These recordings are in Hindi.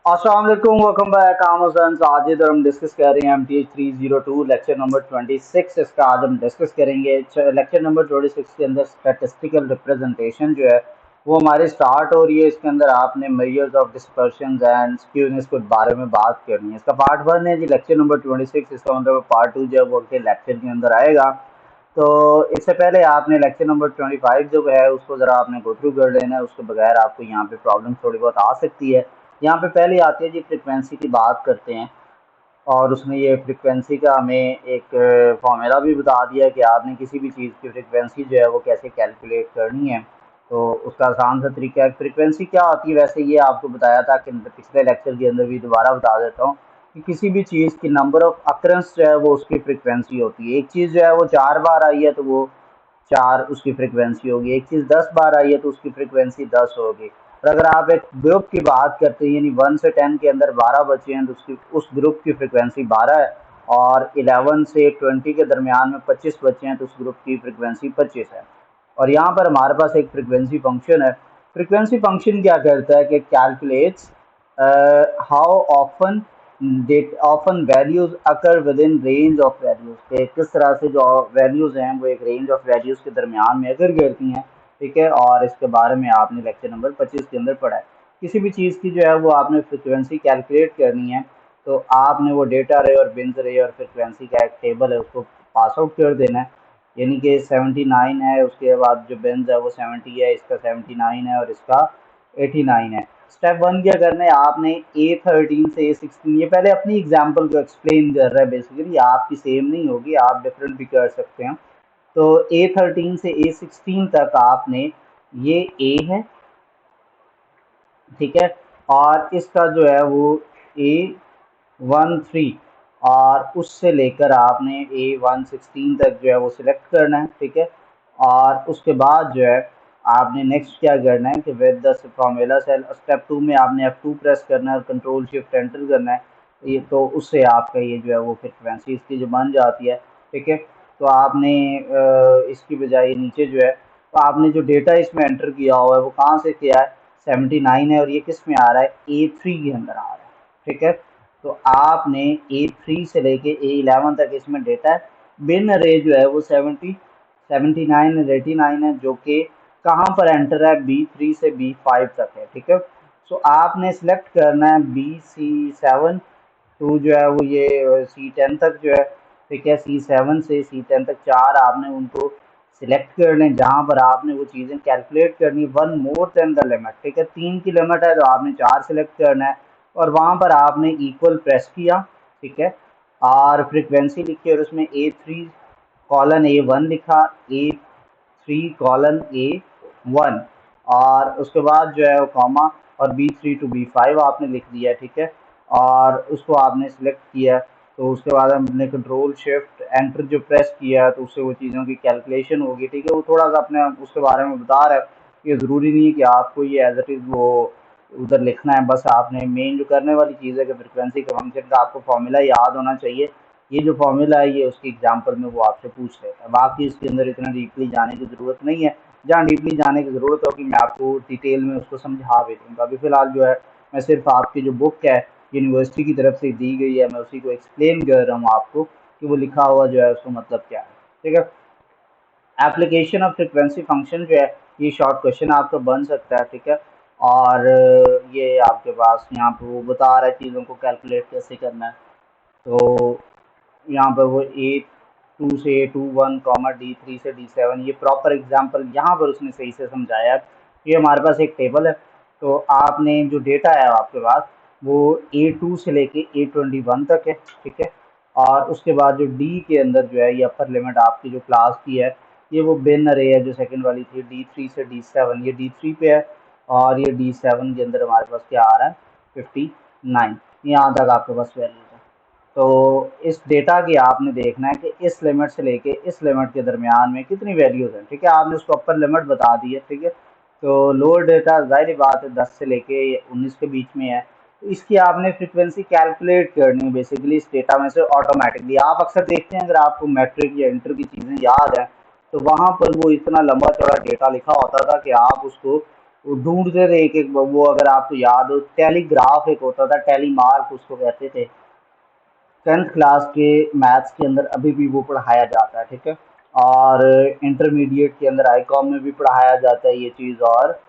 अस्सलाम वालेकुम, वेलकम बैक आमोजन। आज इधर हम डिस्कस कर रहे हैं MTH 302 लेक्चर नंबर 26। इसका आज हम डिस्कस करेंगे। लेक्चर नंबर 26 के अंदर स्टैटिस्टिकल रिप्रेजेंटेशन जो है वो हमारे स्टार्ट हो रही है। इसके अंदर आपने measures of dispersion and skewness के बारे में बात करनी है। इसका पार्ट 1 है जी, लेक्चर नंबर 26। इसका मतलब पार्ट 2 जो है वो अगले लेक्चर के अंदर आएगा। तो इससे पहले आपने लेक्चर नंबर 25 जो है उसको ज़रा आपने गो थ्रू कर लेना है। उसके बगैर आपको यहाँ पे प्रॉब्लम थोड़ी बहुत आ सकती है। यहाँ पे पहले आती है जी, फ्रिक्वेंसी की बात करते हैं। और उसमें ये फ्रिक्वेंसी का हमें एक फॉर्मूला भी बता दिया कि आपने किसी भी चीज़ की फ्रिक्वेंसी जो है वो कैसे कैलकुलेट करनी है। तो उसका आसान सा तरीका है। फ्रिक्वेंसी क्या होती है, वैसे ये आपको बताया था कि पिछले लेक्चर के अंदर भी दोबारा बता देता हूँ कि किसी भी चीज़ की नंबर ऑफ अकरेंस जो है वो उसकी फ्रिक्वेंसी होती है। एक चीज़ जो है वो 4 बार आई है तो वो 4 उसकी फ्रिक्वेंसी होगी। एक चीज़ 10 बार आई है तो उसकी फ्रिक्वेंसी 10 होगी। और अगर आप एक ग्रुप की बात करते हैं, यानी 1 से 10 के अंदर 12 बचे हैं तो उसकी उस ग्रुप की फ्रिक्वेंसी 12 है। और 11 से 20 के दरमियान में 25 बचे हैं तो उस ग्रुप की फ्रिक्वेंसी 25 है। और यहाँ पर हमारे पास एक फ्रिक्वेंसी फंक्शन है। फ्रिक्वेंसी फंक्शन क्या करता है कि calculates how often that often values occur within range of values के, किस तरह से जो वैल्यूज हैं वो एक रेंज ऑफ वैल्यूज के दरमियान में अकर करती हैं। ठीक है, और इसके बारे में आपने लेक्चर नंबर 25 के अंदर पढ़ा है। किसी भी चीज़ की जो है वो आपने फ्रिक्वेंसी कैलकुलेट करनी है तो आपने वो डेटा रे और बिन्स रे और फ्रिक्वेंसी का एक टेबल है उसको पास आउट कर देना है। यानी कि 79 है, उसके बाद जो बेंज है वो 70 है, इसका 79 है और इसका 89 है। स्टेप 1 क्या करना है, आपने A13 से A16, ये पहले अपनी एग्जांपल को एक्सप्लेन कर रहा है। बेसिकली आपकी सेम नहीं होगी, आप डिफरेंट भी कर सकते हैं। तो A13 से A16 तक आपने, ये A है, ठीक है, और इसका जो है वो A13, और उससे लेकर आपने A116 तक जो है वो सिलेक्ट करना है। ठीक है, और उसके बाद जो है आपने नेक्स्ट क्या करना है कि with the formula cell step 2 में आपने F2 प्रेस करना है और कंट्रोल शिफ्ट एंटर करना है। ये तो उससे आपका ये जो है वो फ्रिक्वेंसी इसकी जो बन जाती है। ठीक है, तो आपने इसकी बजाय नीचे जो है तो आपने जो डेटा इसमें एंटर किया हुआ है वो कहाँ से किया है, 79 है, और ये किस में आ रहा है, A3 के अंदर आ रहा है। ठीक है, तो आपने A3 से लेके A11 तक इसमें डेटा है। बिन अरे जो है वो 79 और 89 है, जो कि कहाँ पर एंटर है, B3 से B5 तक है। ठीक है, सो आपने सेलेक्ट करना है BC7 टू जो है वो ये C10 तक जो है। ठीक है, C7 से C10 तक चार आपने उनको सिलेक्ट कर लें जहाँ पर आपने वो चीज़ें कैलकुलेट करनी, one more than the limit. ठीक है, 3 की लिमिट है तो आपने 4 सिलेक्ट करना है और वहाँ पर आपने इक्वल प्रेस किया। ठीक है, और फ्रिक्वेंसी लिखी और उसमें A3:A1 लिखा, A3:A1, और उसके बाद जो है वो कॉमा और B3 to B5 आपने लिख दिया। ठीक है, और उसको आपने सेलेक्ट किया। तो उसके बाद हमने कंट्रोल शिफ्ट एंटर जो प्रेस किया तो उससे वो चीज़ों की कैलकुलेशन होगी। ठीक है, वो थोड़ा सा अपने उसके बारे में बता रहा है। ये ज़रूरी नहीं है कि आपको ये एज इट इज़ वो उधर लिखना है, बस आपने मेन जो करने वाली चीज़ है कि फ्रिक्वेंसी का फंक्शन का आपको फॉर्मूला याद होना चाहिए। ये जो फॉर्मूला है ये उसकी एग्जांपल में वो आपसे पूछ लेता है, बाकी इसके अंदर इतना डीपली जाने की ज़रूरत नहीं है। जहाँ डीपली जाने की ज़रूरत होगी मैं आपको डिटेल में उसको समझा भी दूँगा। अभी फ़िलहाल जो है मैं सिर्फ आपकी जो बुक है यूनिवर्सिटी की तरफ से दी गई है, मैं उसी को एक्सप्लेन कर रहा हूँ आपको कि वो लिखा हुआ जो है उसका मतलब क्या है। ठीक है, एप्लीकेशन ऑफ फ्रिक्वेंसी फंक्शन जो है ये शॉर्ट क्वेश्चन आपका बन सकता है। ठीक है, और ये आपके पास यहाँ पे वो बता रहा है चीज़ों को कैलकुलेट कैसे करना है। तो यहाँ पर वो A2 से A21 कॉमा D3 से D7, ये प्रॉपर एग्जांपल यहाँ पर उसने सही से समझाया है। ये हमारे पास एक टेबल है। तो आपने जो डेटा है आपके पास वो A2 से लेके A21 तक है। ठीक है, और उसके बाद जो D के अंदर जो है ये अपर लिमिट आपकी जो क्लास की है, ये वो बिन अरे है जो सेकंड वाली थी D3 से D7, ये D3 पे है। और ये D7 के अंदर हमारे पास क्या आ रहा है, 59, यहाँ तक आपके पास वैल्यूज है। तो इस डेटा की आपने देखना है कि इस लिमिट से लेके इस लिमिट के दरमियान में कितनी वैल्यूज हैं। ठीक है, आपने उसको अपर लिमिट बता दी है। ठीक है, तो लोअर डेटा जाहिर बात है 10 से लेके 19 के बीच में है, तो इसकी आपने फ्रिक्वेंसी कैलकुलेट करनी है बेसिकली इस डेटा में से ऑटोमेटिकली। आप अक्सर देखते हैं अगर आपको मैट्रिक या इंटर की चीज़ें याद हैं तो वहाँ पर वो इतना लंबा चौड़ा डेटा लिखा होता था कि आप उसको ढूंढते थे एक एक वो, अगर आपको याद हो टेलीग्राफ एक होता था, टेलीमार्क उसको कहते थे। 10th क्लास के मैथ्स के अंदर अभी भी वो पढ़ाया जाता है, ठीक है। और इंटरमीडिएट के अंदर आईकॉम में भी पढ़ाया जाता है ये चीज़। और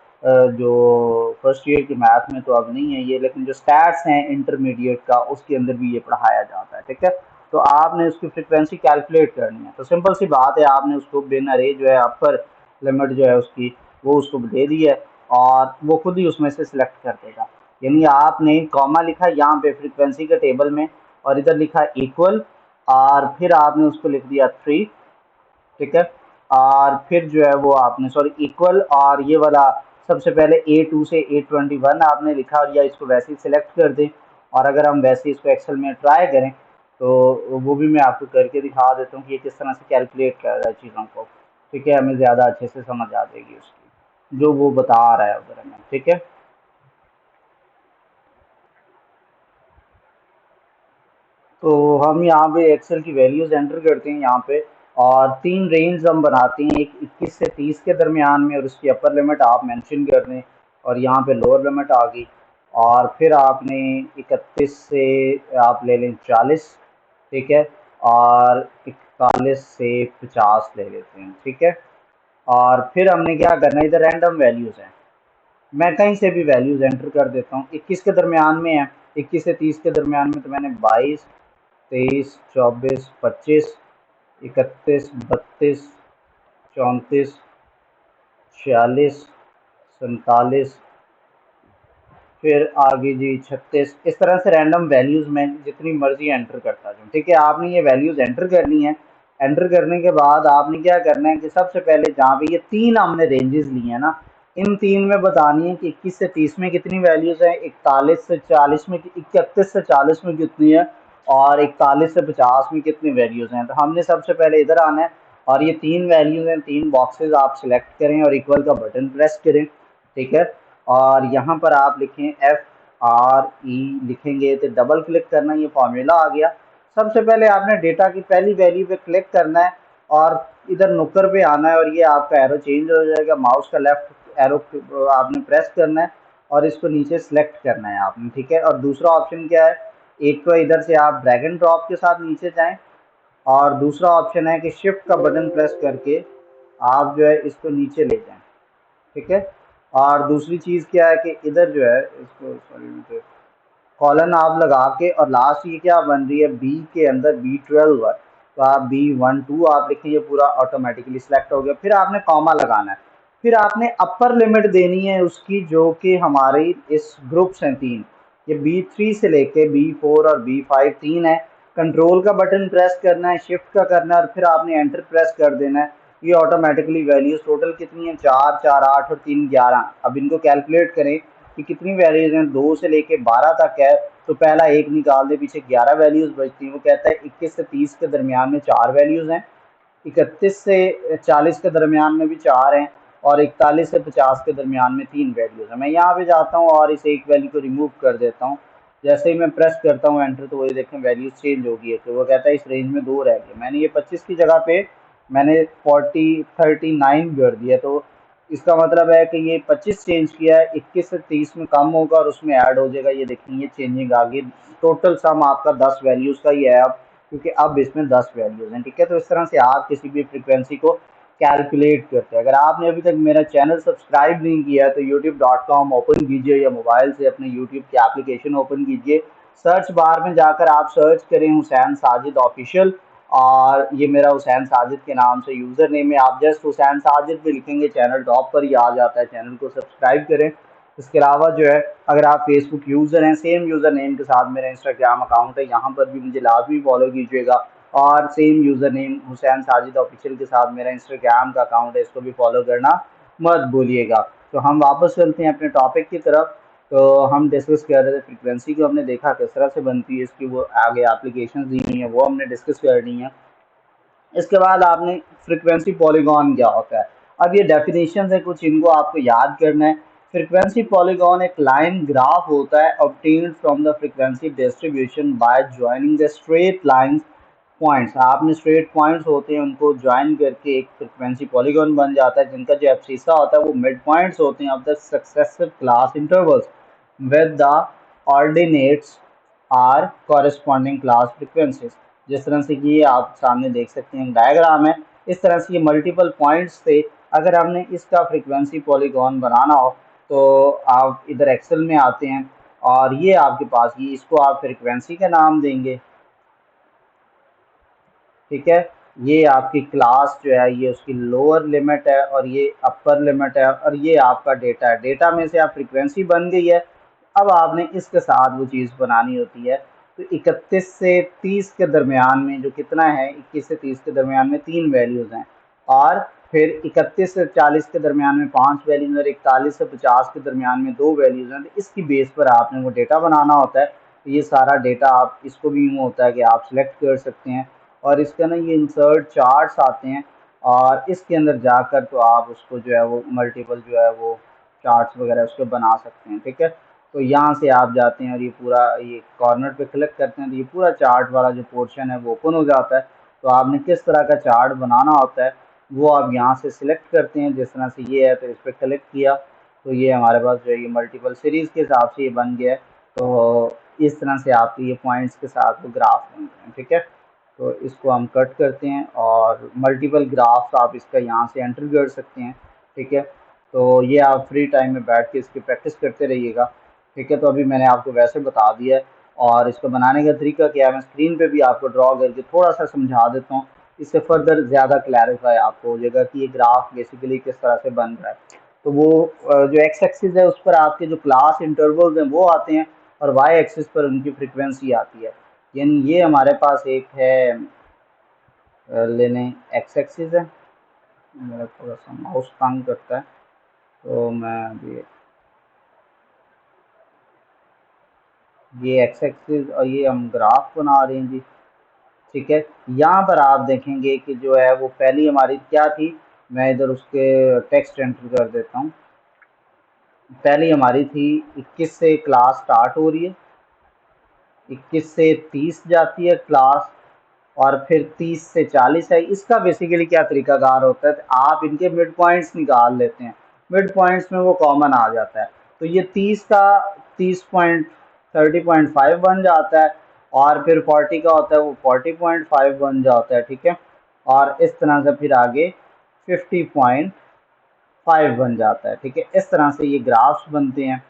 जो फर्स्ट ईयर के मैथ में तो अब नहीं है ये, लेकिन जो स्टैट्स हैं इंटरमीडिएट का उसके अंदर भी ये पढ़ाया जाता है, ठीक है। तो आपने उसकी फ्रिक्वेंसी कैलकुलेट करनी है, तो सिंपल सी बात है, आपने उसको बिन अरे जो है अपर लिमिट जो है उसकी वो उसको दे दी है, और वो खुद ही उसमें से सिलेक्ट कर देगा। यानी आपने कॉमा लिखा यहाँ पे फ्रिक्वेंसी के टेबल में, और इधर लिखा इक्वल, और फिर आपने उसको लिख दिया 3, ठीक है। और फिर जो है वो आपने सॉरी इक्वल, और ये वाला सबसे पहले A2 से A21 आपने लिखा, और या इसको वैसे ही सिलेक्ट कर दें। और अगर हम वैसे इसको एक्सेल में ट्राई करें तो वो भी मैं आपको करके दिखा देता हूँ कि ये किस तरह से कैलकुलेट कर रहा है चीज़ों को, ठीक है। हमें ज़्यादा अच्छे से समझ आ जाएगी उसकी जो वो बता रहा है उधर हमें, ठीक है। तो हम यहाँ पे एक्सेल की वैल्यूज एंटर करते हैं यहाँ पे, और 3 रेंज हम बनाते हैं, एक 21 से 30 के दरमियान में, और उसकी अपर लिमिट आप मेंशन कर दें, और यहाँ पे लोअर लिमिट आ गई। और फिर आपने 31 से आप ले लें 40, ठीक है। और 41 से 50 ले लेते हैं, ठीक है। और फिर हमने क्या करना है, इधर रैंडम वैल्यूज़ हैं, मैं कहीं से भी वैल्यूज़ एंटर कर देता हूँ। 21 के दरमियान में है, 21 से 30 के दरमियान में, तो मैंने 22, 23, 24, 25, 31, 32, 34, 46, 47, फिर आगे जी 36, इस तरह से रैंडम वैल्यूज़ में जितनी मर्जी एंटर करता जाऊँ, ठीक है। आपने ये वैल्यूज़ एंटर करनी है। एंटर करने के बाद आपने क्या करना है कि सबसे पहले जहाँ पे ये 3 हमने रेंजेस लिए हैं ना, इन 3 में बतानी है कि 21 से 30 में कितनी वैल्यूज़ हैं, 41 से 40 में, 31 से 40 में कितनी है, और 41 से 50 में कितनी वैल्यूज़ हैं। तो हमने सबसे पहले इधर आना है, और ये 3 वैल्यूज़ हैं, 3 बॉक्सेस आप सिलेक्ट करें और इक्वल का बटन प्रेस करें, ठीक है। और यहाँ पर आप लिखें FRE, लिखेंगे तो डबल क्लिक करना, ये फॉर्मूला आ गया। सबसे पहले आपने डेटा की पहली वैल्यू पे क्लिक करना है, और इधर नुक्कर पे आना है, और ये आपका एरो चेंज हो जाएगा, माउस का लेफ्ट एरो आपने प्रेस करना है, और इसको नीचे सेलेक्ट करना है आपने, ठीक है। और दूसरा ऑप्शन क्या है, एक तो इधर से आप ड्रैग एंड ड्रॉप के साथ नीचे जाएं, और दूसरा ऑप्शन है कि शिफ्ट का बटन प्रेस करके आप जो है इसको नीचे ले जाएं, ठीक है। और दूसरी चीज़ क्या है कि इधर जो है इसको सॉरी मुझे कॉलन आप लगा के, और लास्ट ये क्या बन रही है, बी के अंदर B12 है, तो आप B12 आप लिखिए, ये पूरा ऑटोमेटिकली सिलेक्ट हो गया। फिर आपने कॉमा लगाना है, फिर आपने अपर लिमिट देनी है उसकी, जो कि हमारी इस ग्रुप्स हैं 3, ये B3 से लेके B4 और B5 3 है। कंट्रोल का बटन प्रेस करना है, शिफ्ट का करना है, और फिर आपने एंटर प्रेस कर देना है। ये ऑटोमेटिकली वैल्यूज टोटल कितनी है, 4, 4, 8 और 3, 11। अब इनको कैलकुलेट करें कि कितनी वैल्यूज हैं, 2 से लेके 12 तक है, तो पहला एक निकाल दे, पीछे 11 वैल्यूज बचती हैं। वो कहता है 21 से 30 के दरमियान में 4 वैल्यूज हैं, 31 से 40 के दरमियान में भी 4 हैं, और 41 से 50 के दरमियान में 3 वैल्यूज हैं। मैं यहाँ पे जाता हूँ और इस एक वैल्यू को रिमूव कर देता हूँ। जैसे ही मैं प्रेस करता हूँ एंटर, तो वही देखें वैल्यूज चेंज हो गई है। तो वो कहता है इस रेंज में 2 रह गए, मैंने ये 25 की जगह पे मैंने 39 कर दिया, तो इसका मतलब है कि ये 25 चेंज किया है, 21 से 30 में कम होगा और उसमें ऐड हो जाएगा। ये देखिए ये चेंजिंग आ गई। टोटल सम आपका 10 वैल्यूज़ का ही है अब, क्योंकि अब इसमें 10 वैल्यूज़ हैं, ठीक है। तो इस तरह से आप किसी भी फ्रिक्वेंसी को कैलकुलेट करते हैं। अगर आपने अभी तक मेरा चैनल सब्सक्राइब नहीं किया तो youtube.com ओपन कीजिए, या मोबाइल से अपने यूट्यूब की एप्लीकेशन ओपन कीजिए, सर्च बार में जाकर आप सर्च करें हुसैन साजिद ऑफिशियल, और ये मेरा हुसैन साजिद के नाम से यूज़र नेम है। आप जस्ट हुसैन साजिद भी लिखेंगे, चैनल टॉप पर ही आ जाता है, चैनल को सब्सक्राइब करें। इसके अलावा जो है अगर आप फेसबुक यूज़र हैं, सेम यूज़र नेम के साथ मेरा इंस्टाग्राम अकाउंट है, यहाँ पर भी मुझे लाजमी फॉलो कीजिएगा, और same user name Hussain Sajid official के साथ मेरा इंस्टाग्राम का अकाउंट है, इसको भी फॉलो करना मत भूलिएगा। तो हम वापस चलते हैं अपने टॉपिक की तरफ। तो हम डिस्कस कर रहे थे फ्रीक्वेंसी को, हमने देखा किस तरह से बनती है, इसकी वो आगे एप्लीकेशन दी हुई हैं, वो हमने डिस्कस करनी है। इसके बाद आपने फ्रीक्वेंसी पॉलीगॉन क्या होता है, अब ये डेफिनेशन है कुछ, इनको आपको याद करना है। फ्रीक्वेंसी पॉलीगॉन एक लाइन ग्राफ होता है obtained from the frequency distribution by joining the straight lines points, आपने स्ट्रेट पॉइंट्स होते हैं उनको ज्वाइन करके एक फ्रिक्वेंसी पॉलीगॉन बन जाता है, जिनका जो एब्सिसा होता है वो मिड पॉइंट्स होते हैं of the successive class intervals with the ordinates are corresponding class frequencies. जिस तरह से कि ये आप सामने देख सकते हैं डायग्राम है, इस तरह से ये मल्टीपल पॉइंट्स से अगर हमने इसका फ्रिक्वेंसी पॉलीगॉन बनाना हो तो आप इधर एक्सेल में आते हैं और ये आपके पास ये इसको आप फ्रिक्वेंसी का नाम देंगे, ठीक है। ये आपकी क्लास जो है ये उसकी लोअर लिमिट है और ये अपर लिमिट है और ये आपका डेटा है। डेटा में से आप फ्रीक्वेंसी बन गई है, अब आपने इसके साथ वो चीज़ बनानी होती है। तो 31 से 30 के दरमियान में जो कितना है, 21 से 30 के दरमियान में 3 वैल्यूज़ हैं और फिर 31 से 40 के दरमियान में 5 वैल्यूज़ और 41 से 50 के दरमियान में 2 वैल्यूज़ हैं। तो इसकी बेस पर आपने वो डेटा बनाना होता है। तो ये सारा डेटा आप इसको भी यूँ होता है कि आप सिलेक्ट कर सकते हैं और इसका ना ये इंसर्ट चार्ट्स आते हैं और इसके अंदर जाकर तो आप उसको जो है वो मल्टीपल जो है वो चार्ट्स वगैरह उसको बना सकते हैं, ठीक है। तो यहाँ से आप जाते हैं और ये पूरा ये कॉर्नर पे क्लिक करते हैं तो ये पूरा चार्ट वाला जो पोर्शन है वो ओपन हो जाता है। तो आपने किस तरह का चार्ट बनाना होता है वो आप यहाँ से सिलेक्ट करते हैं। जिस तरह से ये है तो इस पर क्लिक किया तो ये हमारे पास जो है ये मल्टीपल सीरीज़ के हिसाब से ये बन गया है। तो इस तरह से आपके ये पॉइंट्स के साथ वो ग्राफ बनते हैं, ठीक है। तो इसको हम कट करते हैं और मल्टीपल ग्राफ्स आप इसका यहाँ से एंटर कर सकते हैं, ठीक है। तो ये आप फ्री टाइम में बैठ के इसकी प्रैक्टिस करते रहिएगा, ठीक है। तो अभी मैंने आपको वैसे बता दिया है और इसको बनाने का तरीका क्या है मैं स्क्रीन पे भी आपको ड्रॉ करके थोड़ा सा समझा देता हूँ। इससे फर्दर ज़्यादा क्लैरिफाई आपको हो जाएगा कि ये ग्राफ बेसिकली किस तरह से बन रहा है। तो वो जो एक्स एक्सिस है उस पर आपके जो क्लास इंटरवल्स हैं वो आते हैं और वाई एक्सिस पर उनकी फ्रिक्वेंसी आती है। यानी ये हमारे पास एक है लेने एक्स एक्सिस है, मेरा थोड़ा सा माउस तंग करता है तो मैं अभी ये एक्स एक्सिस और ये हम ग्राफ बना रहे हैं जी, ठीक है। यहाँ पर आप देखेंगे कि जो है वो पहली हमारी क्या थी, मैं इधर उसके टेक्स्ट एंटर कर देता हूँ। पहली हमारी थी 21 से क्लास स्टार्ट हो रही है, 21 से 30 जाती है क्लास और फिर 30 से 40 है। इसका बेसिकली क्या तरीकाकार होता है, आप इनके मिड पॉइंट्स निकाल लेते हैं, मिड पॉइंट्स में वो कॉमन आ जाता है। तो ये 30 का 30.5 बन जाता है और फिर 40 का होता है वो 40.5 बन जाता है, ठीक है। और इस तरह से फिर आगे 50.5 बन जाता है, ठीक है। इस तरह से ये ग्राफ्स बनते हैं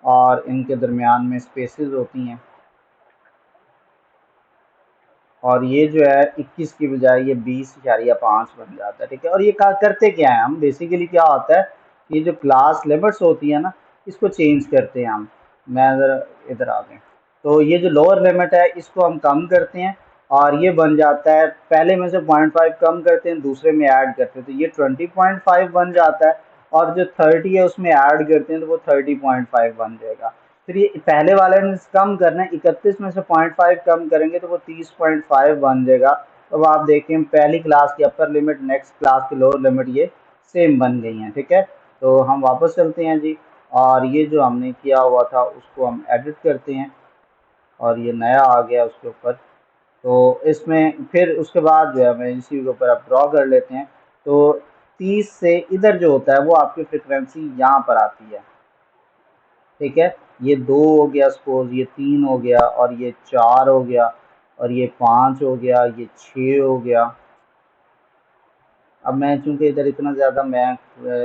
और इनके दरमियान में स्पेसेस होती हैं और ये जो है 21 की बजाय ये 20.5 बन जाता है, ठीक है। और ये करते क्या है हम बेसिकली, क्या होता है ये जो क्लास लिमिट्स होती है ना इसको चेंज करते हैं हम। मैं अगर इधर आ गए तो ये जो लोअर लिमिट है इसको हम कम करते हैं और ये बन जाता है, पहले में से 0.5 कम करते हैं दूसरे में ऐड करते हैं तो ये 20.5 बन जाता है और जो 30 है उसमें ऐड करते हैं तो वो 30.5 बन जाएगा। फिर ये पहले वाले ने कम करना है, 31 में से 0.5 कम करेंगे तो वो 30.5 बन जाएगा। तो अब आप देखें पहली क्लास की अपर लिमिट नेक्स्ट क्लास की लोअर लिमिट ये सेम बन गई हैं, ठीक है। तो हम वापस चलते हैं जी और ये जो हमने किया हुआ था उसको हम एडिट करते हैं और ये नया आ गया उसके ऊपर। तो इसमें फिर उसके बाद जो है हमें इसी के ऊपर आप ड्रॉ कर लेते हैं। तो 30 से इधर जो होता है वो आपकी फ्रिक्वेंसी यहाँ पर आती है, ठीक है। ये 2 हो गया, सपोज ये 3 हो गया और ये 4 हो गया और ये 5 हो गया, ये 6 हो गया। अब मैं चूंकि इधर इतना ज़्यादा मैं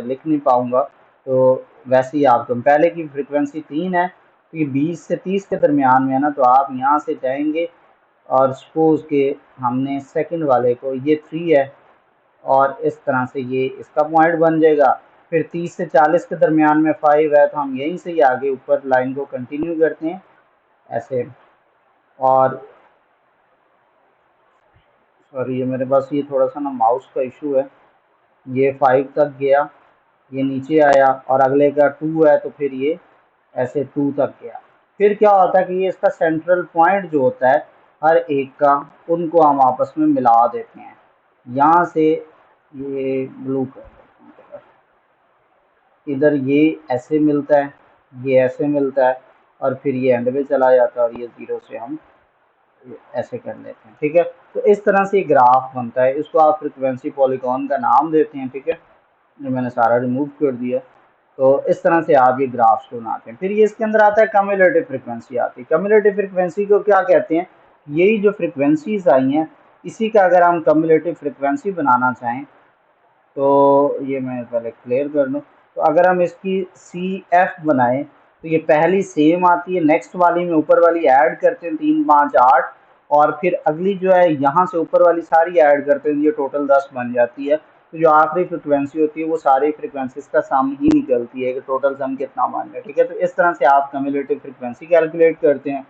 लिख नहीं पाऊंगा तो वैसे ही आपको पहले की फ्रिक्वेंसी 3 है तो ये 20 से 30 के दरमियान में है ना, तो आप यहाँ से जाएंगे और सपोज के हमने सेकंड वाले को ये 3 है और इस तरह से ये इसका पॉइंट बन जाएगा। फिर 30 से 40 के दरमियान में 5 है तो हम यहीं से ही आगे ऊपर लाइन को कंटिन्यू करते हैं ऐसे। और सॉरी ये मेरे पास ये थोड़ा सा ना माउस का इशू है, ये 5 तक गया, ये नीचे आया और अगले का 2 है तो फिर ये ऐसे 2 तक गया। फिर क्या होता है कि ये इसका सेंट्रल पॉइंट जो होता है हर एक का उनको हम आपस में मिला देते हैं। यहाँ से ये ब्लू कर देते हैं, इधर ये ऐसे मिलता है, ये ऐसे मिलता है और फिर ये एंड में चला जाता है और ये 0 से हम ऐसे कर लेते हैं, ठीक है। तो इस तरह से ग्राफ बनता है, इसको आप फ्रिक्वेंसी पॉलीगॉन का नाम देते हैं, ठीक है। जो मैंने सारा रिमूव कर दिया। तो इस तरह से आप ये ग्राफ्स बनाते हैं। फिर ये इसके अंदर आता है कम्युलेटिव फ्रिक्वेंसी आती है। कम्युलेटिव फ्रिक्वेंसी को क्या कहते हैं, यही जो फ्रिक्वेंसीज आई हैं इसी का अगर हम कम्युलेटिव फ्रिक्वेंसी बनाना चाहें तो ये मैं पहले क्लियर कर लूँ। तो अगर हम इसकी सी एफ बनाएं तो ये पहली सेम आती है, नेक्स्ट वाली में ऊपर वाली ऐड करते हैं 3 5 8, और फिर अगली जो है यहाँ से ऊपर वाली सारी ऐड करते हैं, ये टोटल 10 बन जाती है। तो जो आखिरी फ्रिक्वेंसी होती है वो सारी फ्रिक्वेंसीज का सम ही निकलती है कि टोटल सम कितना बन गया, ठीक है। तो इस तरह से आप कम्युलेटिव फ्रिक्वेंसी कैलकुलेट करते हैं।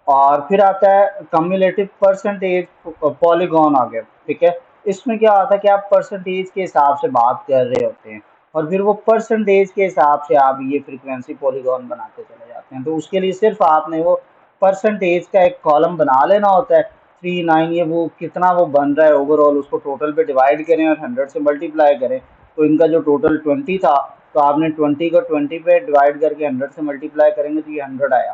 और फिर आता है कम्युलेटिव परसेंटेज पॉलीगॉन आ गया, ठीक है। इसमें क्या आता है कि आप परसेंटेज के हिसाब से बात कर रहे होते हैं और फिर वो परसेंटेज के हिसाब से आप ये फ्रीक्वेंसी पॉलीगॉन बनाते चले जाते हैं। तो उसके लिए सिर्फ आपने वो परसेंटेज का एक कॉलम बना लेना होता है, 3 9, ये वो कितना वो बन रहा है ओवरऑल, उसको टोटल पे डिवाइड करें और 100 से मल्टीप्लाई करें। तो इनका जो टोटल 20 था, तो आपने 20 को 20 पे डिवाइड करके 100 से मल्टीप्लाई करेंगे तो ये 100 आया।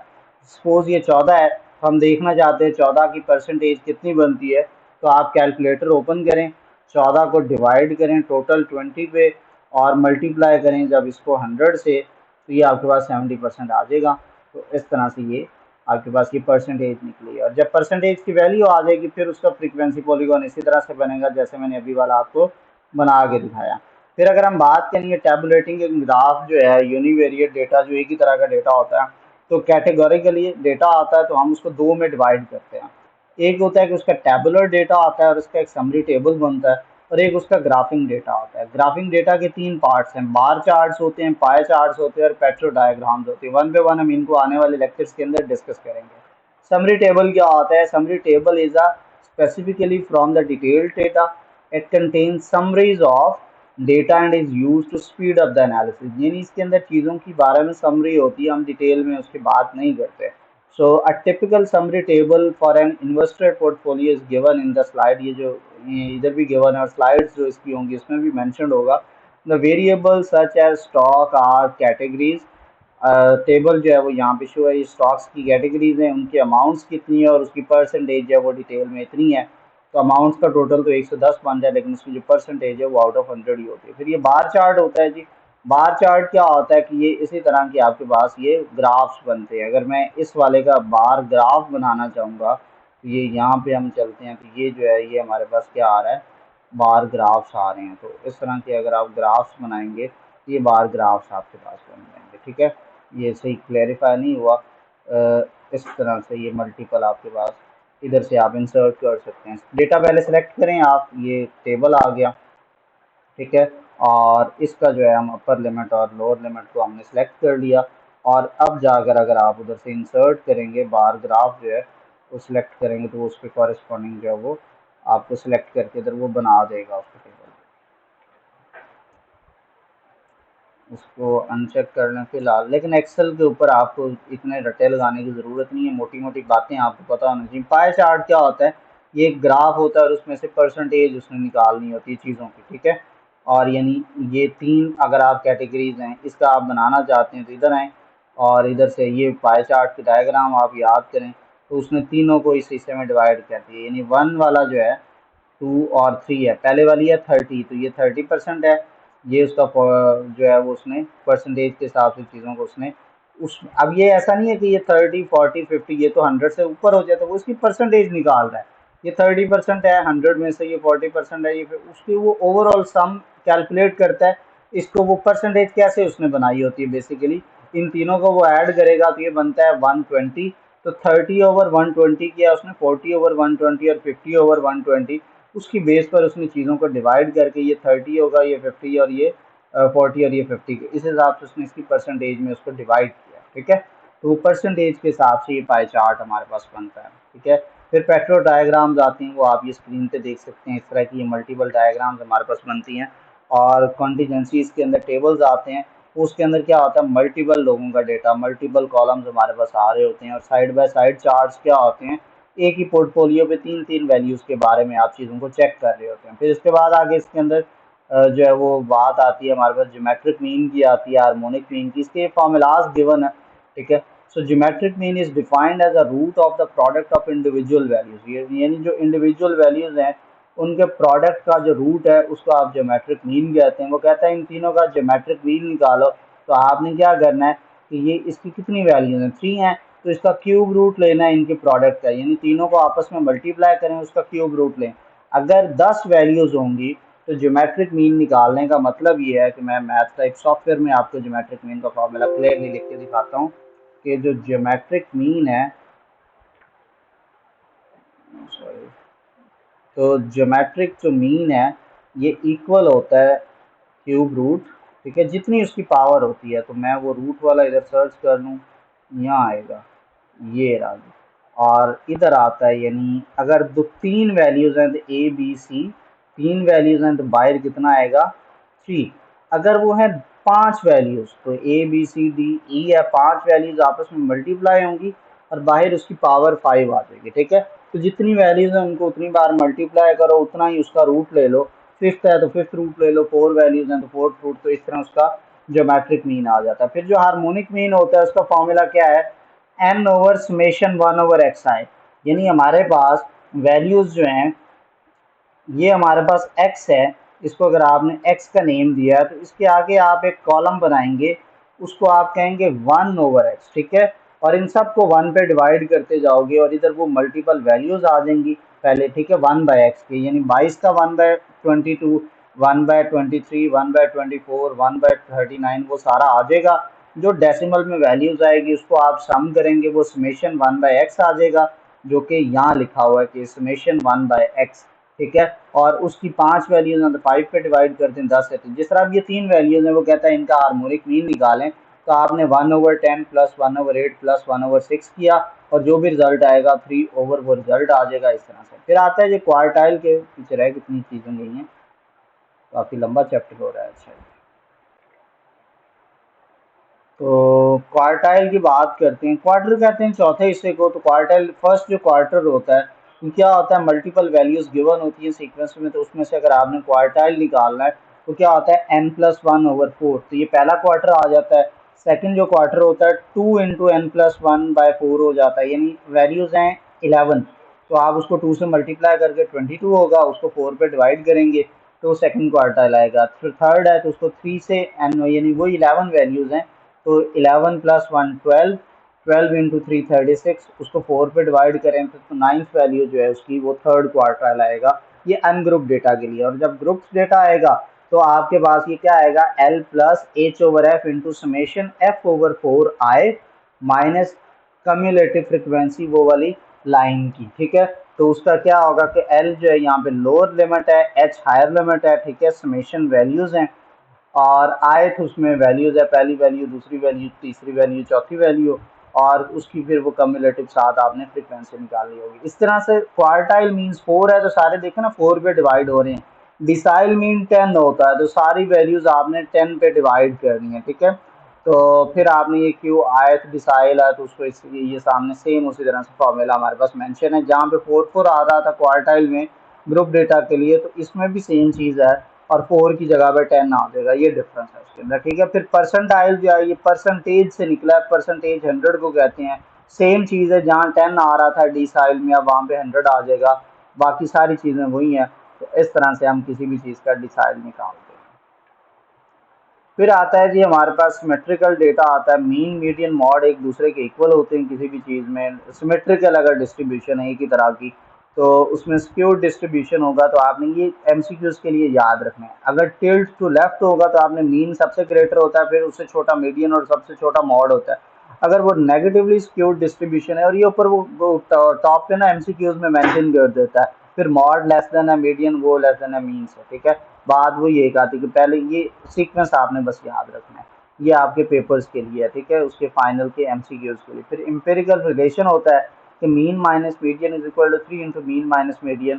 सपोज ये 14 है, तो हम देखना चाहते हैं 14 की परसेंटेज कितनी बनती है। तो आप कैलकुलेटर ओपन करें, 14 को डिवाइड करें टोटल 20 पे और मल्टीप्लाई करें जब इसको 100 से, तो ये आपके पास 70% आ जाएगा। तो इस तरह से ये आपके पास ये परसेंटेज निकली। और जब परसेंटेज की वैल्यू आ जाएगी फिर उसका फ्रीक्वेंसी पॉलीगॉन इसी तरह से बनेगा जैसे मैंने अभी वाला आपको बना के दिखाया। फिर अगर हम बात करेंगे टैबुलेटिंग ग्राफ जो है यूनिवेरिएट डेटा, जो एक ही तरह का डेटा होता है, तो कैटेगोरिकली डेटा आता है तो हम उसको दो में डिवाइड करते हैं। एक होता है कि उसका टैबुलर डेटा आता है और उसका एक समरी टेबल बनता है, और एक उसका ग्राफिंग डेटा होता है। ग्राफिंग डेटा के 3 पार्ट्स हैं, बार चार्ट्स होते हैं, पाए चार्ट्स होते हैं और पेट्रो डायग्राम्स होते हैं। वन पे वन हम इनको आने वाले लेक्चर्स के अंदर डिस्कस करेंगे। समरी टेबल क्या होता है, summary table is a specifically from the detailed data. It contains summaries of data and is used to speed up the analysis. यानी इसके अंदर चीज़ों की बारे में समरी होती है, हम डिटेल में उसकी बात नहीं करते। So a typical summary table for an investor portfolio is given in the slide. ये जो इधर भी given है और slides जो इसकी होंगी इसमें भी mentioned होगा। The variables such as stock are categories. Table जो है वो यहाँ पे शो है, ये स्टॉक्स की कैटेगरीज हैं, उनकी अमाउंट्स कितनी है और उसकी परसेंटेज जो है वो डिटेल में इतनी है। तो अमाउंट्स का टोटल तो 110 बन जाए, लेकिन उसकी जो परसेंटेज है वो आउट ऑफ 100 ही होती है। फिर ये बार चार्ट होता है जी। बार चार्ट क्या होता है कि ये इसी तरह के आपके पास ये ग्राफ्स बनते हैं। अगर मैं इस वाले का बार ग्राफ बनाना चाहूँगा तो ये यहाँ पे हम चलते हैं, तो ये जो है ये हमारे पास क्या आ रहा है, बार ग्राफ्स आ रहे हैं। तो इस तरह के अगर आप ग्राफ्स बनाएंगे तो ये बार ग्राफ्स आपके पास बन जाएंगे, ठीक है। ये सही क्लैरिफाई नहीं हुआ। इस तरह से ये मल्टीपल आपके पास इधर से आप इंसर्ट कर सकते हैं। डेटा पहले सेलेक्ट करें आप, ये टेबल आ गया, ठीक है। और इसका जो है हम अपर लिमिट और लोअर लिमिट को हमने सेलेक्ट कर लिया। और अब जाकर अगर आप उधर से इंसर्ट करेंगे बार ग्राफ जो है वो सिलेक्ट करेंगे तो उसके कॉरेस्पॉन्डिंग जो है वो आपको सिलेक्ट करके इधर वो बना देगा उसको टेबल। उसको अनचेक कर लें फिलहाल, लेकिन एक्सेल के ऊपर आपको इतने रटे लगाने की ज़रूरत नहीं है, मोटी मोटी बातें आपको पता होनी चाहिए। पाई चार्ट क्या होता है, ये एक ग्राफ होता है और उसमें से परसेंटेज उसने निकालनी होती है चीज़ों की, ठीक है। और यानी ये 3 अगर आप कैटेगरीज हैं, इसका आप बनाना चाहते हैं तो इधर आएँ और इधर से ये पाई चार्ट की डायग्राम आप याद करें तो उसने तीनों को इस हिस्से में डिवाइड कर दिया। यानी 1 वाला जो है 2 और 3 है, पहले वाली है 30, तो ये 30% है। ये उसका जो है वो उसने परसेंटेज के हिसाब से चीज़ों को उसने उस, अब ये ऐसा नहीं है कि ये 30 40 50 ये तो 100 से ऊपर हो जाए, तो वो उसकी परसेंटेज निकाल रहा है। ये 30% है, 100 में से ये 40% है, ये फिर उसकी वो ओवरऑल सम कैलकुलेट करता है। इसको वो परसेंटेज कैसे उसने बनाई होती है, बेसिकली इन तीनों को वो ऐड करेगा तो ये बनता है 120। तो 30/120 किया उसने, 40/120 और 50/120, उसकी बेस पर उसने चीज़ों को डिवाइड करके ये 30 होगा, ये 50 और ये 40 और ये 50 के इस हिसाब से उसने इसकी परसेंटेज में उसको डिवाइड किया, ठीक है। तो वो परसेंटेज के हिसाब से ये पाई चार्ट हमारे पास बनता है, ठीक है। फिर पेट्रो डायग्राम्स आती हैं, वो आप ये स्क्रीन पे देख सकते हैं। इस तरह की ये मल्टीपल डायग्राम्स हमारे पास बनती हैं। और कॉन्टीजेंसीज के अंदर टेबल्स आते हैं, उसके अंदर क्या होता है, मल्टीपल लोगों का डेटा, मल्टीपल कॉलम्स हमारे पास आ रहे होते हैं। और साइड बाय साइड चार्ट्स क्या होते हैं, एक ही पोर्टफोलियो पे 3 वैल्यूज़ के बारे में आप चीज़ों को चेक कर रहे होते हैं। फिर इसके बाद आगे इसके अंदर जो है वो बात आती है हमारे पास ज्योमेट्रिक मीन की आती है, हार्मोनिक मीन की, इसके फॉर्मूलाज गिवन है, ठीक है। So geometric mean is defined as a root of the product of individual values, यानी जो इंडिविजुअल वैल्यूज हैं उनके प्रोडक्ट का जो रूट है उसको आप ज्योमेट्रिक मीन कहते हैं। वो कहता है इन तीनों का ज्योमेट्रिक मीन निकालो, तो आपने क्या करना है कि ये इसकी कितनी वैल्यूज हैं, 3 हैं, तो इसका क्यूब रूट लेना है इनके प्रोडक्ट का, यानी तीनों को आपस में मल्टीप्लाई करें उसका क्यूब रूट लें। अगर 10 वैल्यूज होंगी तो ज्योमेट्रिक मीन निकालने का मतलब ये है कि मैं मैथ का एक सॉफ्टवेयर में आपको ज्योमेट्रिक मीन का फॉर्मूला क्लियरली लिख के दिखाता हूँ कि जो ज्योमेट्रिक मीन है, सॉरी, तो ज्योमेट्रिक जो मीन है ये इक्वल होता है क्यूब रूट, ठीक है, जितनी उसकी पावर होती है। तो मैं वो रूट वाला इधर सर्च कर लूँ, यहाँ आएगा, ये रहा, और इधर आता है, यानी अगर दो 3 वैल्यूज हैं तो ए बी सी, 3 वैल्यूज हैं तो बाहर कितना आएगा 3। अगर वो है 5 वैल्यूज तो A B C D E है, 5 वैल्यूज आपस में मल्टीप्लाई होंगी और बाहर उसकी पावर 5 आ जाएगी, ठीक है। तो जितनी वैल्यूज हैं उनको उतनी बार मल्टीप्लाई करो, उतना ही उसका रूट ले लो। फिफ्थ है तो फिफ्थ रूट ले लो, 4 वैल्यूज हैं तो फोर्थ रूट, तो इस तरह उसका ज्योमेट्रिक मीन आ जाता है। फिर जो हार्मोनिक मीन होता है उसका फॉर्मूला क्या है, N over summation 1 over X I, यानी हमारे पास वैल्यूज जो हैं, ये हमारे पास x है, इसको अगर आपने x का नेम दिया है तो इसके आगे आप एक कॉलम बनाएंगे, उसको आप कहेंगे 1 ओवर एक्स, ठीक है। और इन सब को 1 पे डिवाइड करते जाओगे और इधर वो मल्टीपल वैल्यूज आ जाएंगी पहले, ठीक है, 1 बाय एक्स के, यानी 22 का 1 बाय 22, 1 बाय 23, 1 बाय 24, 1 बाय 39, वो सारा आ जाएगा। जो डेसिमल में वैल्यूज आएगी उसको आप सम करेंगे, वो समेशन 1 बाय एक्स आ जाएगा, जो कि यहाँ लिखा हुआ है कि समेशन 1 बाय एक्स, ठीक है। और उसकी 5 वैल्यूज हैं तो 5 पे डिवाइड करते हैं 10 है, तो जिस तरह अब ये 3 वैल्यूज हैं वो कहता है इनका हार्मोनिक मीन निकालें, तो आपने 1 over 10 plus 1 over 8 plus 1 over 6 किया और जो भी रिजल्ट आएगा 3 ओवर वो रिजल्ट आ जाएगा, इस तरह से। फिर आता है जो क्वार्टाइल के पीछे रह कितनी चीज़ें गई हैं, काफ़ी लंबा चैप्टर हो रहा है। अच्छा, तो क्वार्टाइल की बात करते हैं। क्वार्टर कहते हैं चौथे हिस्से को। तो क्वार्टाइल फर्स्ट जो क्वार्टर होता है वो क्या होता है, मल्टीपल वैल्यूज गिवन होती है सीक्वेंस में, तो उसमें से अगर आपने क्वार्टाइल निकालना है तो क्या होता है n+1/4, तो ये पहला क्वार्टर आ जाता है। सेकंड जो क्वार्टर होता है 2 × n+1/4 हो जाता है, यानी वैल्यूज हैं 11, तो आप उसको 2 से मल्टीप्लाई करके 22 होगा, उसको 4 पे डिवाइड करेंगे तो सेकंड क्वार्टाइल आएगा। फिर थर्ड है तो उसको 3 से n, यानी वो 11 वैल्यूज हैं, तो 11 + 1 12, 12 × 3 36, उसको 4 पे डिवाइड करें तो नाइन्थ वैल्यू जो है उसकी वो थर्ड क्वार्टाइल आएगा। ये अनग्रुप डेटा के लिए। और जब ग्रुप्स डेटा आएगा तो आपके पास ये क्या आएगा, L + H/F into summation F/4I minus cumulative frequency वो वाली लाइन की, ठीक है। तो उसका क्या होगा कि L जो है यहाँ पे लोअर लिमिट है, H हायर लिमिट है, ठीक है, समेशन वैल्यूज हैं, और आयत उसमें वैल्यूज है, पहली वैल्यू, दूसरी वैल्यू, तीसरी वैल्यू, चौथी वैल्यू, और उसकी फिर वो कम्युलेटिव साथ आपने फ्रीक्वेंसी निकालनी होगी। इस तरह से क्वार्टाइल मीन्स 4 है तो सारे देखे ना 4 पे डिवाइड हो रहे हैं। डिसाइल मीन 10 होता है तो सारी वैल्यूज आपने 10 पे डिवाइड करनी है, ठीक है। तो फिर आपने ये क्यों आयत डिसाइल है तो उसको इसलिए ये सामने सेम उसी तरह से फॉर्मूला हमारे पास मेंशन है, जहाँ पे 4 आ रहा था क्वार्टाइल में ग्रुप डेटा के लिए, तो इसमें भी सेम चीज़ है और 4 की जगह पे 10 आ जाएगा, ये डिफरेंस है उसके अंदर, ठीक है। फिर परसेंटाइल जो है ये परसेंटेज से निकला है, परसेंटेज 100 को कहते हैं। सेम चीज़ है, जहाँ 10 आ रहा था डिसाइल में अब वहाँ पे 100 आ जाएगा, बाकी सारी चीज़ें वही हैं। तो इस तरह से हम किसी भी चीज़ का डिसाइल निकालते हैं। फिर आता है जी हमारे पास सिमेट्रिकल डेटा आता है। मीन मीडियन मॉड एक दूसरे के इक्वल होते हैं किसी भी चीज़ में। सिमेट्रिकल अगर डिस्ट्रीब्यूशन है एक ही तरह की तो उसमें स्क्यूड डिस्ट्रीब्यूशन होगा, तो आपने ये एमसीक्यूज के लिए याद रखना है। अगर टिल्ट टू लेफ्ट होगा तो आपने मीन सबसे ग्रेटर होता है, फिर उससे छोटा मीडियन और सबसे छोटा मॉड होता है। अगर वो नेगेटिवली स्क्यूड डिस्ट्रीब्यूशन है और ये ऊपर वो टॉप पे ना एमसीक्यूज में मेंशन कर देता है, फिर मॉड लेस देन है मीडियन, वो लेस देन है मीन से, ठीक है। बात वो ये आती है कि पहले ये सीक्वेंस आपने बस याद रखना है, ये आपके पेपर्स के लिए है, ठीक है, उसके फाइनल के एमसीक्यूज के लिए। फिर इंपेरिकल रिलेशन होता है कि mean minus median is equal to 3 × mean minus median,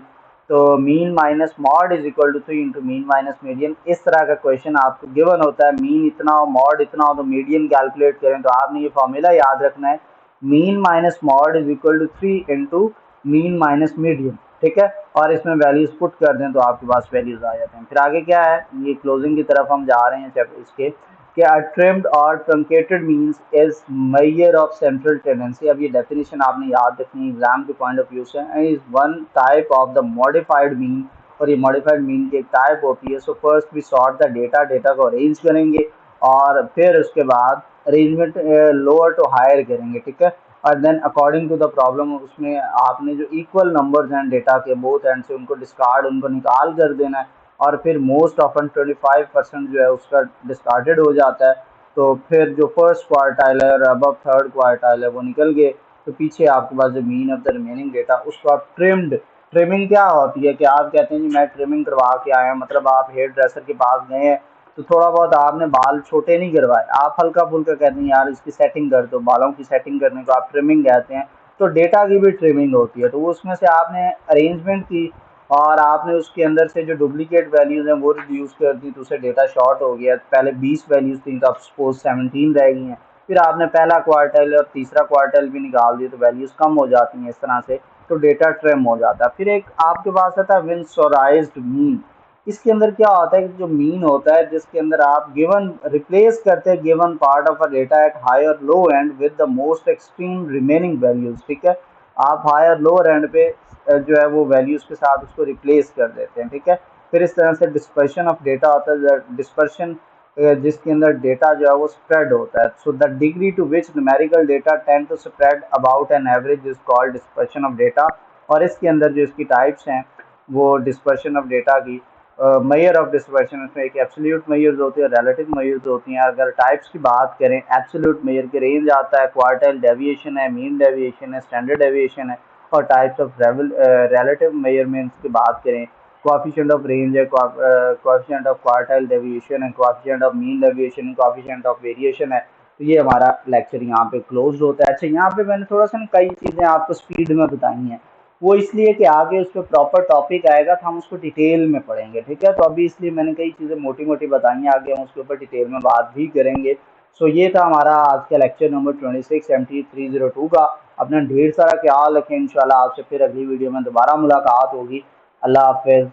तो mean minus mode is equal to 3 × mean minus median. इस तरह का क्वेश्चन आपको गिवन होता है, मीन इतना हो मॉड इतना हो तो मीडियन कैलकुलेट करें, तो आपने ये फॉर्मूला याद रखना है, mean minus mode is equal to 3 × mean minus median, ठीक है। और इसमें वैल्यूज पुट कर दें तो आपके पास वैल्यूज आ जाते हैं। फिर आगे क्या है, ये क्लोजिंग की तरफ हम जा रहे हैं इसके, कि a trimmed और truncated means is measure of central tendency। अब ये डेफिनेशन आपने याद रखनी है एग्जाम के पॉइंट ऑफ व्यू से। Is one type of the modified mean, और ये मॉडिफाइड मीन की एक टाइप होती है। So first we sort the data, data को अरेंज करेंगे और फिर उसके बाद अरेंजमेंट लोअर टू हायर करेंगे, ठीक है। और then according to the problem उसमें आपने जो इक्वल नंबर्स हैं डेटा के बोथ एंड से उनको डिस्कार्ड, उनको निकाल कर देना है। और फिर मोस्ट ऑफन 25% जो है उसका डिस्कार्डेड हो जाता है। तो फिर जो फर्स्ट क्वार्टाइल है और अबव थर्ड क्वार्टाइल है वो निकल गए। तो पीछे आपके पास जो mean of the remaining data उसको आप ट्रिम्ड, ट्रिमिंग क्या होती है कि आप कहते हैं जी मैं ट्रिमिंग करवा के आया, मतलब आप हेयर ड्रेसर के पास गए हैं तो थोड़ा बहुत आपने बाल छोटे नहीं करवाए, आप हल्का फुल्का कहते हैं यार इसकी सेटिंग कर दो, बालों की सेटिंग करने को आप ट्रिमिंग कहते हैं। तो डेटा की भी ट्रिमिंग होती है। तो वो उसमें से आपने अरेंजमेंट की और आपने उसके अंदर से जो डुप्लीकेट वैल्यूज़ हैं वो रिड्यूस कर दी, तो उसे डेटा शॉर्ट हो गया। पहले 20 वैल्यूज़ थी तो अब सपोज 17 रह गई हैं। फिर आपने पहला क्वार्टल और तीसरा क्वार्टल भी निकाल दिए तो वैल्यूज़ कम हो जाती हैं इस तरह से, तो डेटा ट्रिम हो जाता है। फिर एक आपके पास आता है विंसोराइज्ड मीन। इसके अंदर क्या होता है कि जो मीन होता है जिसके अंदर आप गिवन रिप्लेस करते हैं given part of a data at high और low end with the most extreme remaining values, ठीक है। आप हाई और लोअर एंड पे जो है वो वैल्यूज के साथ उसको रिप्लेस कर देते हैं, ठीक है। फिर इस तरह से डिस्पर्शन ऑफ डेटा होता है, डिस्पर्शन जिसके अंदर डेटा जो है वो स्प्रेड होता है। So the degree to which numerical data tend to spread about an average is called dispersion of data. और इसके अंदर जो इसकी टाइप्स हैं वो डिस्पर्शन ऑफ डेटा की मेजर ऑफ डिस्पर्शन, इसमें एक एब्सोल्यूट मेजर्स होती है, रिलेटिव मेजर्स होती हैं। अगर टाइप्स की बात करें एब्सोल्यूट मेजर के रेंज आता है, क्वार्टाइल डेविएशन है, मीन डेविएशन है, स्टैंडर्ड डेविएशन है। और टाइप्स ऑफ रिलेटिव मेजरमेंट्स की बात करें कोएफिशिएंट ऑफ रेंज है, कोएफिशिएंट ऑफ क्वार्टाइल डेविएशन है, coefficient of mean deviation, coefficient of variation है। तो ये हमारा लेक्चर यहाँ पे क्लोज होता है। अच्छा यहाँ पे मैंने थोड़ा सा कई चीज़ें आपको स्पीड में बताई हैं, वो इसलिए कि आगे उस पर प्रॉपर टॉपिक आएगा तो हम उसको डिटेल में पढ़ेंगे, ठीक है। तो अभी इसलिए मैंने कई चीज़ें मोटी मोटी बताई हैं, आगे हम उसके ऊपर डिटेल में बात भी करेंगे। सो ये था हमारा आज का लेक्चर नंबर 26 MT302 का। अपना ढेर सारा ख्याल रखें, इंशाल्लाह आपसे फिर अगली वीडियो में दोबारा मुलाकात होगी। अल्लाह हाफिज़।